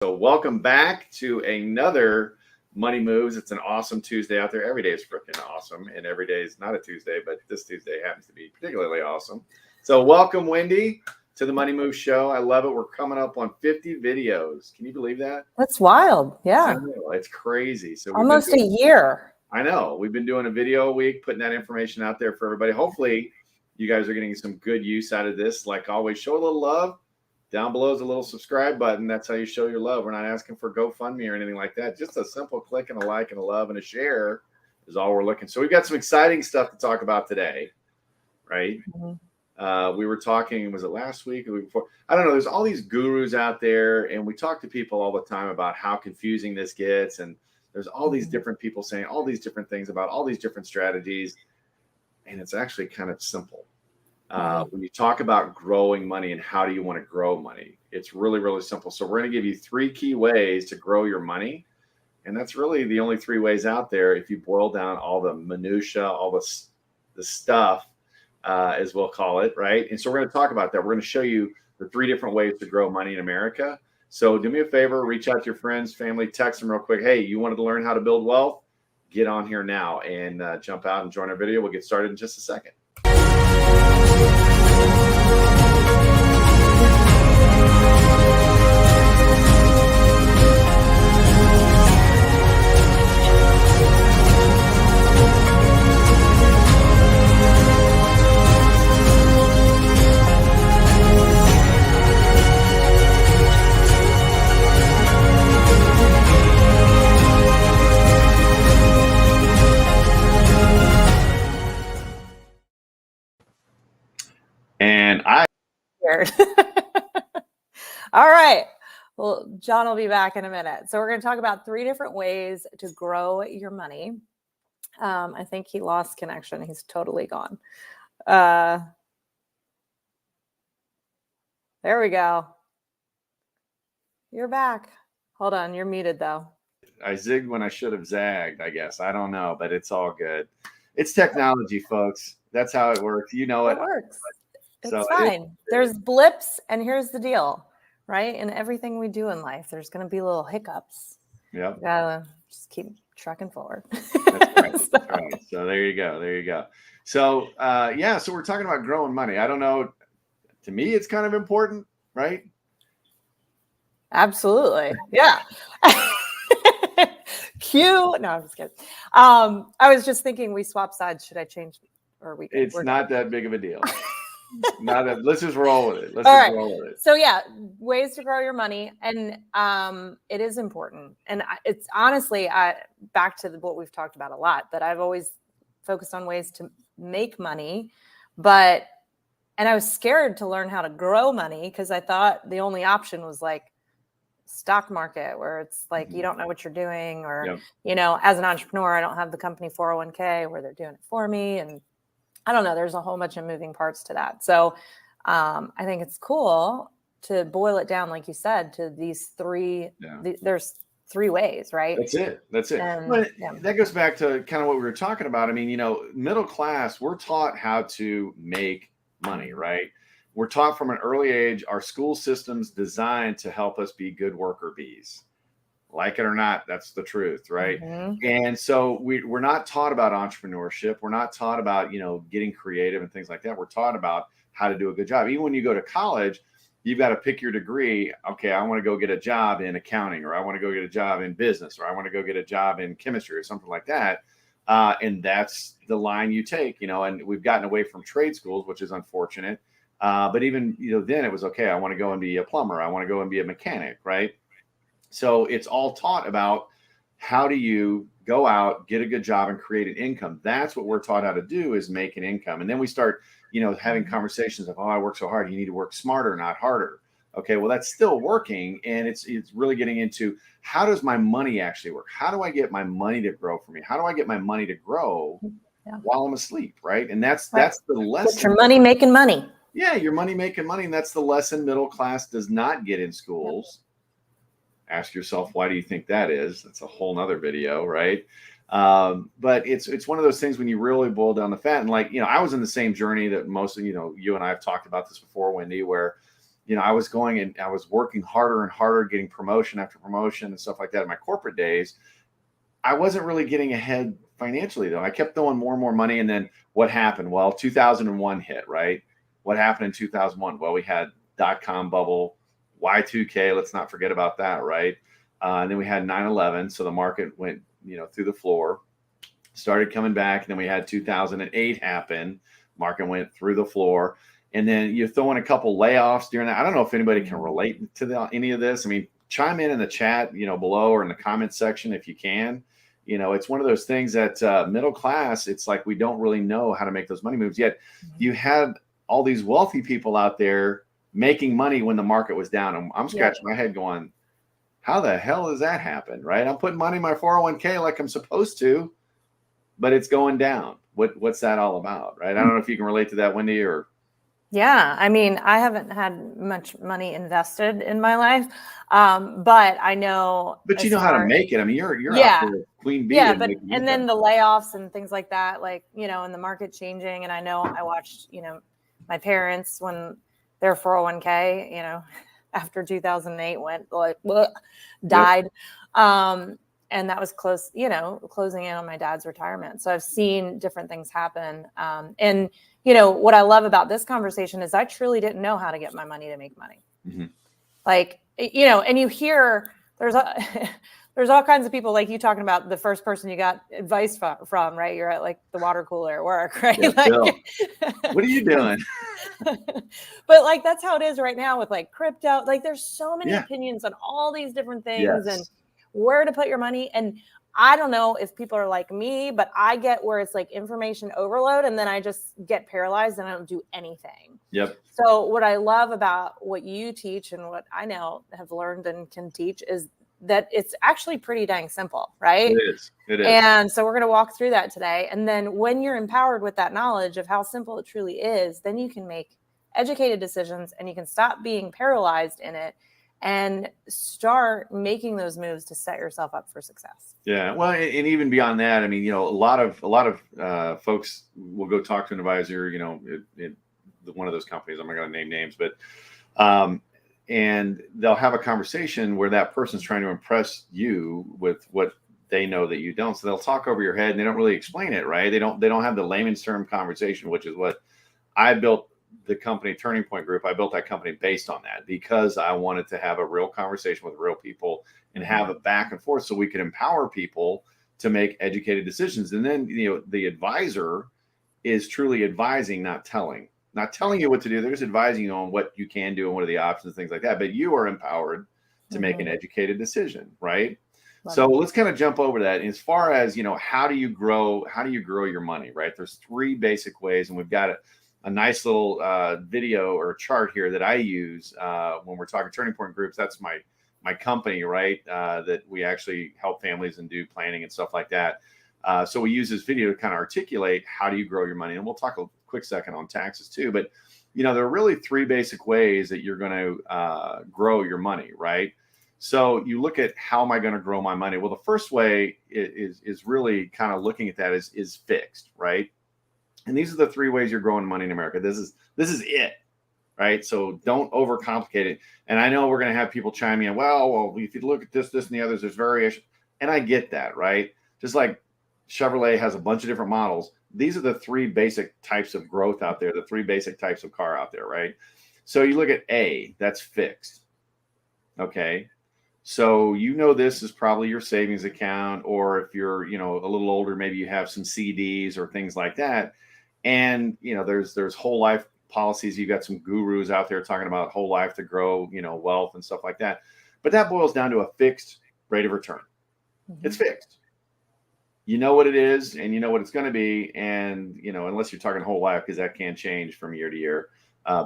So, welcome back to another Money Moves. It's an awesome Tuesday out there. Every day is freaking awesome, and every day is not a Tuesday, but this Tuesday happens to be particularly awesome. So, welcome, Wendy, to the Money Moves show. I love it. We're coming up on 50 videos. Can you believe that? That's wild. Yeah. I know, it's crazy. So almost a year. I know. We've been doing a video a week, putting that information out there for everybody. Hopefully, you guys are getting some good use out of this. Like always, show a little love. Down below is a little subscribe button. That's how you show your love. We're not asking for GoFundMe or anything like that. Just a simple click and a like and a love and a share is all we're looking. So we've got some exciting stuff to talk about today, right? Mm-hmm. We were talking, was it last week or the week before? I don't know. There's all these gurus out there, and we talk to people all the time about how confusing this gets. And there's all these different people saying all these different things about all these different strategies. And it's actually kind of simple. When you talk about growing money and how do you want to grow money, it's really, really simple. So we're going to give you 3 key ways to grow your money. And that's really the only 3 ways out there. If you boil down all the minutia, all the stuff, as we'll call it, right? And so we're going to talk about that. We're going to show you the 3 different ways to grow money in America. So do me a favor, reach out to your friends, family, text them real quick. Hey, you wanted to learn how to build wealth? Get on here now and jump out and join our video. We'll get started in just a second. And all right. Well, John will be back in a minute. So we're going to talk about 3 different ways to grow your money. I think he lost connection. He's totally gone. There we go. You're back. Hold on. You're muted though. I zigged when I should have zagged, I guess. I don't know, but it's all good. It's technology, folks. That's how it works. You know it. It works. It's fine. There's blips, and here's the deal, right? In everything we do in life, there's going to be little hiccups. Yeah. You gotta just keep trucking forward. That's right. That's right. So there you go. There you go. So so we're talking about growing money. I don't know. To me, it's kind of important, right? Absolutely. Yeah. Cue. No, I'm just kidding. I was just thinking we swap sides. Should I change? Or we? It's not that big of a deal. Let's just roll with it. Roll with it. So ways to grow your money, and it is important. And it's honestly, back to what we've talked about a lot. That I've always focused on ways to make money, and I was scared to learn how to grow money because I thought the only option was like stock market, where it's like you don't know what you're doing, or as an entrepreneur, I don't have the company 401k where they're doing it for me, and I don't know. There's a whole bunch of moving parts to that. So I think it's cool to boil it down, like you said, to these 3. There's 3 ways, right? That's it. And, that goes back to kind of what we were talking about. I mean, middle class, we're taught how to make money, right? We're taught from an early age. Our school system's designed to help us be good worker bees. Like it or not, that's the truth, right? Mm-hmm. And so we're not taught about entrepreneurship. We're not taught about, getting creative and things like that. We're taught about how to do a good job. Even when you go to college, you've got to pick your degree. Okay, I want to go get a job in accounting, or I want to go get a job in business, or I want to go get a job in chemistry or something like that. And that's the line you take, and we've gotten away from trade schools, which is unfortunate. But even, then it was, okay, I want to go and be a plumber. I want to go and be a mechanic, right? So it's all taught about how do you go out, get a good job, and create an income. That's what we're taught how to do, is make an income. And then we start, having conversations of, I work so hard. You need to work smarter, not harder. Okay, well, that's still working. And it's really getting into, how does my money actually work? How do I get my money to grow for me? How do I get my money to grow while I'm asleep, right? And that's the lesson. Get your money making money. Yeah, your money making money. And that's the lesson middle class does not get in schools. Ask yourself, why do you think that is? That's a whole nother video, right? But it's one of those things when you really boil down the fat. And I was in the same journey that most of, you and I have talked about this before, Wendy, where, I was going and I was working harder and harder, getting promotion after promotion and stuff like that in my corporate days. I wasn't really getting ahead financially though. I kept throwing more and more money. And then what happened? Well, 2001 hit, right? What happened in 2001? Well, we had .com bubble, Y2K. Let's not forget about that, right? And then we had 9/11. So the market went, through the floor, started coming back. And then we had 2008 happen. Market went through the floor. And then you throw in a couple layoffs during that. I don't know if anybody can relate to any of this. I mean, chime in the chat, below or in the comment section if you can. It's one of those things that middle class, it's like we don't really know how to make those money moves. Yet you had all these wealthy people out there making money when the market was down. And I'm scratching my head going, how the hell does that happen, right? I'm putting money in my 401k like I'm supposed to, but it's going down. What's that all about, right? I don't know if you can relate to that, Wendy, or... Yeah, I mean, I haven't had much money invested in my life, but I know. But you know how to make it. I mean, you're out there queen bee. Yeah, but and then the layoffs and things like that, like and the market changing. And I know I watched my parents when their 401k, after 2008 went like died, and that was close, closing in on my dad's retirement. So I've seen different things happen, and. What I love about this conversation is I truly didn't know how to get my money to make money. Mm-hmm. Like, and you hear there's all kinds of people like you talking about the first person you got advice from, right? You're at like the water cooler at work, right? Yeah, like, what are you doing? But like, that's how it is right now with like crypto. Like there's so many opinions on all these different things and where to put your money. And I don't know if people are like me, but I get where it's like information overload and then I just get paralyzed and I don't do anything. Yep. So what I love about what you teach and what I now have learned and can teach is that it's actually pretty dang simple, right? It is. And so we're going to walk through that today. And then when you're empowered with that knowledge of how simple it truly is, then you can make educated decisions and you can stop being paralyzed in it and start making those moves to set yourself up for success. Yeah. Well, and even beyond that, I mean, a lot of folks will go talk to an advisor, one of those companies, I'm not going to name names, but, and they'll have a conversation where that person's trying to impress you with what they know that you don't. So they'll talk over your head and they don't really explain it, right? They don't have the layman's term conversation, which is what I built the company Turning Point Group. I built that company based on that because I wanted to have a real conversation with real people and have a back and forth so we could empower people to make educated decisions. And then, the advisor is truly advising, not telling you what to do. They're just advising you on what you can do and what are the options, things like that. But you are empowered to make an educated decision, right? So let's kind of jump over that. As far as, how do you grow your money, right? There's three basic ways, and we've got a nice little video or chart here that I use when we're talking Turning Point Groups. That's my company, right? That we actually help families and do planning and stuff like that. So we use this video to kind of articulate how do you grow your money. And we'll talk a quick second on taxes too. But, there are really three basic ways that you're going to grow your money, right? So you look at how am I going to grow my money? Well, the first way is really kind of looking at that is fixed, right? And these are the three ways you're growing money in America. This is it, right? So don't overcomplicate it. And I know we're going to have people chime in. Well, if you look at this, and the others, there's variation. And I get that, right? Just like Chevrolet has a bunch of different models. These are the three basic types of growth out there, the three basic types of car out there, right? So you look at A, that's fixed. Okay. So this is probably your savings account, or if you're, a little older, maybe you have some CDs or things like that. And, there's whole life policies. You've got some gurus out there talking about whole life to grow, wealth and stuff like that. But that boils down to a fixed rate of return. Mm-hmm. It's fixed. You know what it is and you know what it's going to be. And, unless you're talking whole life, because that can change from year to year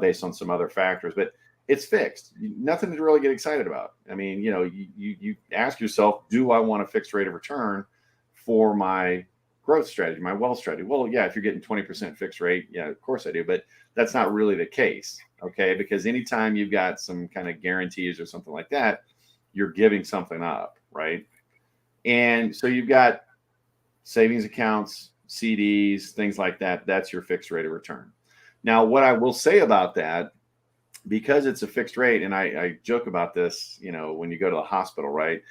based on some other factors. But it's fixed. Nothing to really get excited about. I mean, you ask yourself, do I want a fixed rate of return for my growth strategy, my wealth strategy? Well, yeah, if you're getting 20% fixed rate, yeah, of course I do. But that's not really the case, okay? Because anytime you've got some kind of guarantees or something like that, you're giving something up, right? And so you've got savings accounts, CDs, things like that. That's your fixed rate of return. Now, what I will say about that because it's a fixed rate, and I joke about this, when you go to the hospital, right?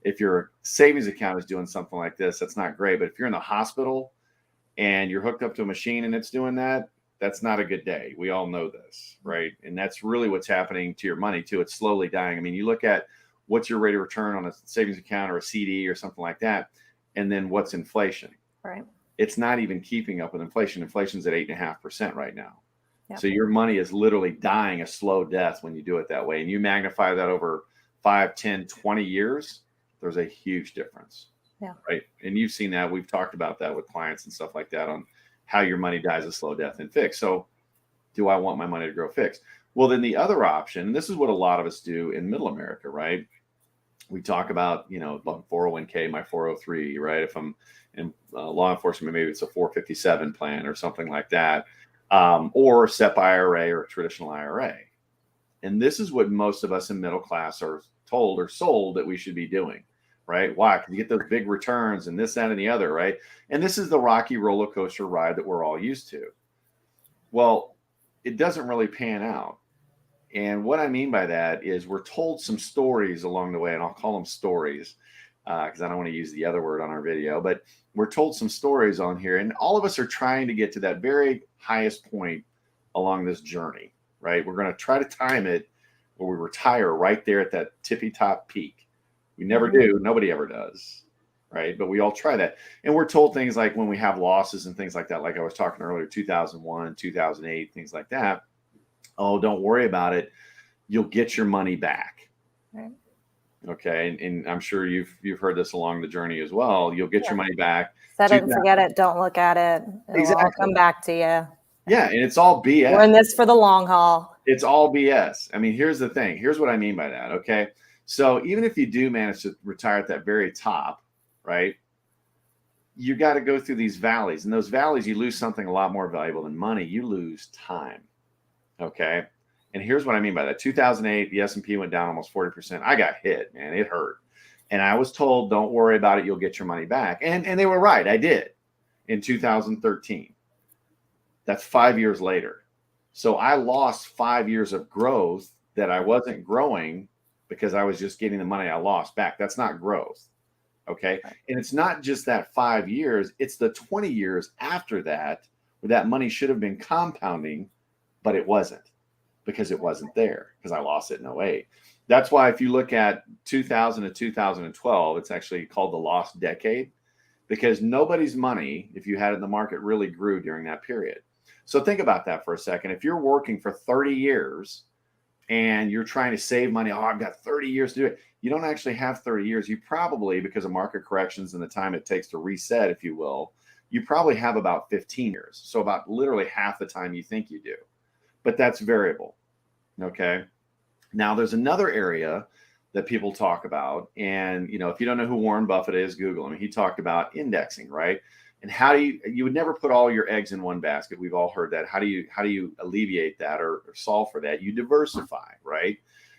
If your savings account is doing something like this, that's not great. But if you're in the hospital and you're hooked up to a machine and it's doing that, that's not a good day. We all know this, right? And that's really what's happening to your money too. It's slowly dying. I mean, you look at what's your rate of return on a savings account or a CD or something like that, and then what's inflation? Right. It's not even keeping up with inflation. Inflation's at 8.5% right now. Yep. So your money is literally dying a slow death when you do it that way. And you magnify that over 5, 10, 20 years, there's a huge difference. Yeah. Right. And you've seen that. We've talked about that with clients and stuff like that on how your money dies a slow death in fixed. So do I want my money to grow fixed? Well, then the other option, this is what a lot of us do in middle America, right? We talk about, 401k, my 403, right? If I'm in law enforcement, maybe it's a 457 plan or something like that, or SEP IRA or a traditional IRA. And this is what most of us in middle class are told or sold that we should be doing, right? Why? Because you get those big returns and this, that, and the other, right? And this is the rocky roller coaster ride that we're all used to. Well, it doesn't really pan out. And what I mean by that is we're told some stories along the way, and I'll call them stories because I don't want to use the other word on our video, but we're told some stories on here, and all of us are trying to get to that very highest point along this journey, right? We're going to try to time it where we retire right there at that tippy top peak. We never do. Nobody ever does, right? But we all try that. And we're told things like when we have losses and things like that, like I was talking earlier, 2001, 2008, things like that. Oh, don't worry about it. You'll get your money back. Right. Okay. And I'm sure you've heard this along the journey as well. You'll get your money back. Set it and forget it. Don't look at it. It'll all come back to you. Yeah. And it's all BS. We're in this for the long haul. It's all BS. I mean, here's the thing. Here's what I mean by that. Okay. So even if you do manage to retire at that very top, right, you got to go through these valleys. And those valleys, you lose something a lot more valuable than money. You lose time. Okay. And here's what I mean by that. 2008, the S&P went down almost 40%. I got hit, man. It hurt. And I was told, don't worry about it. You'll get your money back. And they were right. I did in 2013. That's 5 years later. So I lost 5 years of growth that I wasn't growing because I was just getting the money I lost back. That's not growth. Okay. And it's not just that 5 years. It's the 20 years after that where that money should have been compounding, but it wasn't because it wasn't there because I lost it in 08. That's why if you look at 2000 to 2012, it's actually called the lost decade because nobody's money, if you had it in the market, really grew during that period. So think about that for a second. If you're working for 30 years and you're trying to save money, oh, I've got 30 years to do it. You don't actually have 30 years. You probably, because of market corrections and the time it takes to reset, if you will, you probably have about 15 years. So about literally half the time you think you do. But that's variable. Okay. Now there's another area that people talk about. And, if you don't know who Warren Buffett is, Google him. He talked about indexing, right? And how do you would never put all your eggs in one basket. We've all heard that. How do you alleviate that or solve for that? You diversify, right?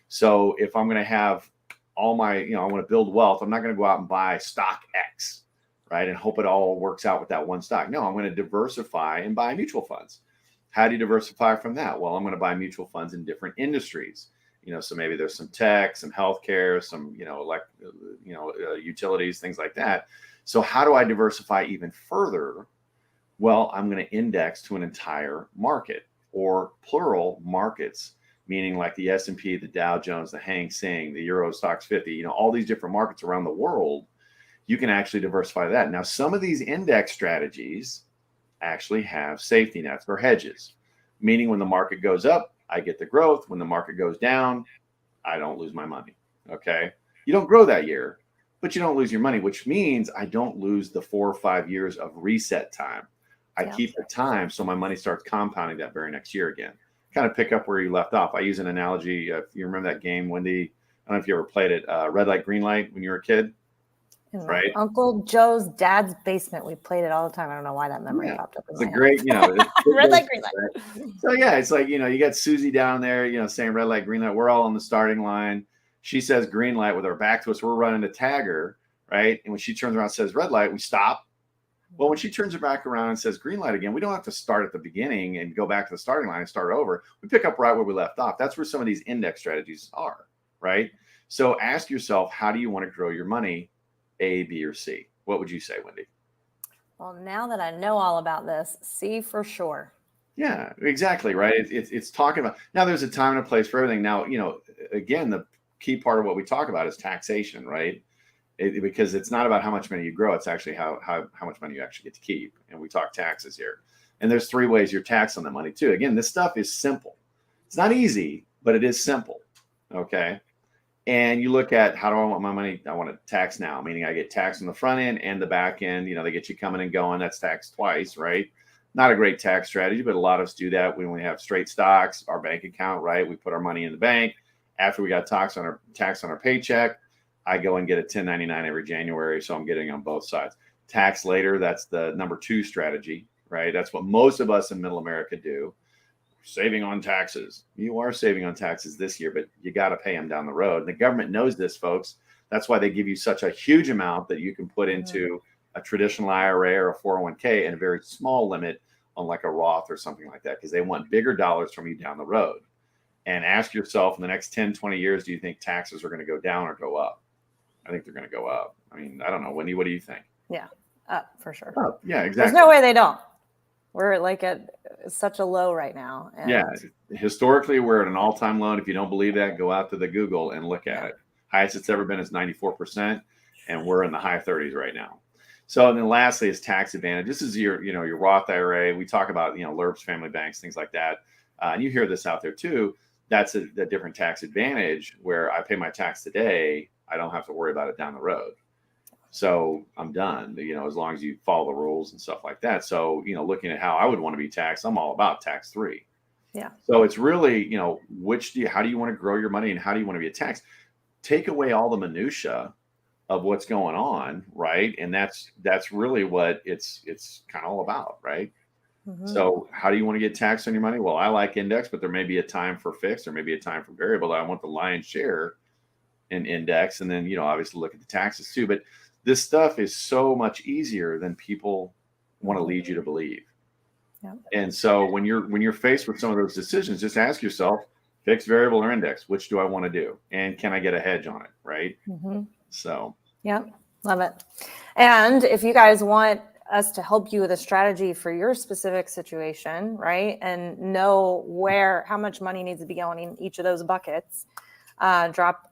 So if I'm going to have all my, I want to build wealth, I'm not going to go out and buy stock X, right? And hope it all works out with that one stock. No, I'm going to diversify and buy mutual funds. How do you diversify from that? Well, I'm going to buy mutual funds in different industries. So maybe there's some tech, some healthcare, some, utilities, things like that. So how do I diversify even further? Well, I'm going to index to an entire market or plural markets, meaning like the S&P, the Dow Jones, the Hang Seng, the Euro Stoxx 50, all these different markets around the world. You can actually diversify that. Now, some of these index strategies actually have safety nets or hedges, meaning when the market goes up, I get the growth. When the market goes down, I don't lose my money. Okay. You don't grow that year, but you don't lose your money, which means I don't lose the 4 or 5 years of reset time. I keep the time so my money starts compounding that very next year again. Kind of pick up where you left off. I use an analogy. If you remember that game, Wendy, I don't know if you ever played it, Red Light, Green Light when you were a kid. Right. Uncle Joe's dad's basement. We played it all the time. I don't know why that memory popped up. It's a great, red light, green light. So yeah, it's like, you got Susie down there, saying red light, green light. We're all on the starting line. She says green light with her back to us. We're running to tag her, right? And when she turns around and says red light, we stop. Well, when she turns it back around and says green light again, we don't have to start at the beginning and go back to the starting line and start over. We pick up right where we left off. That's where some of these index strategies are, right? So ask yourself, how do you want to grow your money? A, B, or C? What would you say, Wendy? Well, now that I know all about this, C for sure. Yeah, exactly. Right. It's talking about, now there's a time and a place for everything. Now, again, the key part of what we talk about is taxation, right? Because it's not about how much money you grow. It's actually how much money you actually get to keep. And we talk taxes here. And there's 3 ways you're taxed on the money too. Again, this stuff is simple. It's not easy, but it is simple. Okay. And you look at, how do I want my money? I want to tax now, meaning I get taxed on the front end and the back end. They get you coming and going. That's taxed twice, right? Not a great tax strategy, but a lot of us do that when we have straight stocks, our bank account, right? We put our money in the bank. After we got tax on our paycheck, I go and get a 1099 every January. So I'm getting on both sides. Tax later, that's the number 2 strategy, right? That's what most of us in middle America do. Saving on taxes. You are saving on taxes this year, but you got to pay them down the road. And the government knows this, folks. That's why they give you such a huge amount that you can put into a traditional IRA or a 401k and a very small limit on like a Roth or something like that, because they want bigger dollars from you down the road. And ask yourself, in the next 10, 20 years, do you think taxes are going to go down or go up? I think they're going to go up. I mean, I don't know. Wendy, what do you think? Yeah, up for sure. Oh, yeah, exactly. There's no way they don't. We're like at such a low right now. And yeah, historically, we're at an all-time low. And if you don't believe that, go out to the Google and look at it. Highest it's ever been is 94%, and we're in the high 30s right now. So, and then lastly is tax advantage. This is your Roth IRA. We talk about, LERPs, family banks, things like that. And you hear this out there too. That's a different tax advantage where I pay my tax today. I don't have to worry about it down the road. So I'm done, as long as you follow the rules and stuff like that. So, looking at how I would want to be taxed, I'm all about tax 3. Yeah. So it's really, how do you want to grow your money and how do you want to be taxed? Take away all the minutia of what's going on, right? And that's really what it's kind of all about, right? Mm-hmm. So how do you want to get taxed on your money? Well, I like index, but there may be a time for fixed, or maybe a time for variable. I want the lion's share in index, and then obviously look at the taxes too. But this stuff is so much easier than people want to lead you to believe. Yeah. And so when you're faced with some of those decisions, just ask yourself, fixed, variable, or index, which do I want to do? And can I get a hedge on it? Right. Mm-hmm. So. Yeah. Love it. And if you guys want us to help you with a strategy for your specific situation, right, and know how much money needs to be going in each of those buckets, drop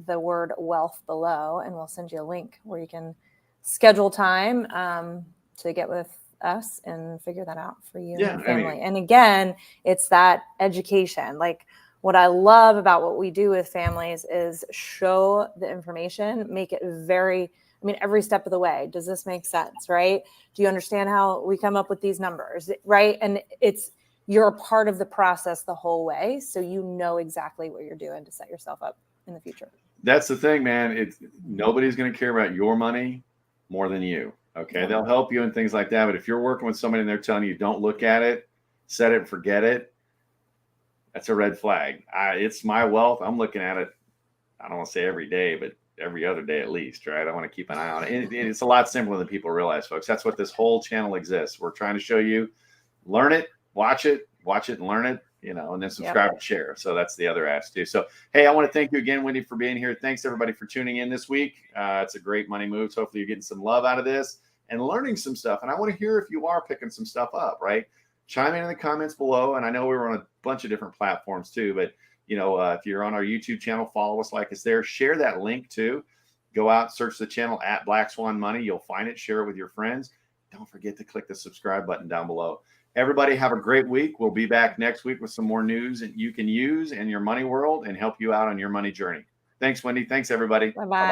the word wealth below and we'll send you a link where you can schedule time to get with us and figure that out for you and your family. And again, it's that education. Like, what I love about what we do with families is show the information, make it every step of the way. Does this make sense, right? Do you understand how we come up with these numbers, right? And you're a part of the process the whole way. So you know exactly what you're doing to set yourself up in the future. That's the thing, man. Nobody's going to care about your money more than you. Okay. They'll help you and things like that. But if you're working with somebody and they're telling you don't look at it, set it and forget it, that's a red flag. It's my wealth. I'm looking at it. I don't want to say every day, but every other day at least, right? I want to keep an eye on it. It's a lot simpler than people realize, folks. That's what this whole channel exists. We're trying to show you, learn it, watch it and learn it, and then subscribe and share. So that's the other ask too. So, hey, I want to thank you again, Wendy, for being here. Thanks everybody for tuning in this week. It's a great money move. So hopefully you're getting some love out of this and learning some stuff. And I want to hear if you are picking some stuff up, right? Chime in the comments below. And I know we were on a bunch of different platforms too, but if you're on our YouTube channel, follow us, like us there, share that link too. Go out, search the channel at Black Swan Money. You'll find it, share it with your friends. Don't forget to click the subscribe button down below. Everybody have a great week. We'll be back next week with some more news that you can use in your money world and help you out on your money journey. Thanks, Wendy. Thanks, everybody. Bye-bye.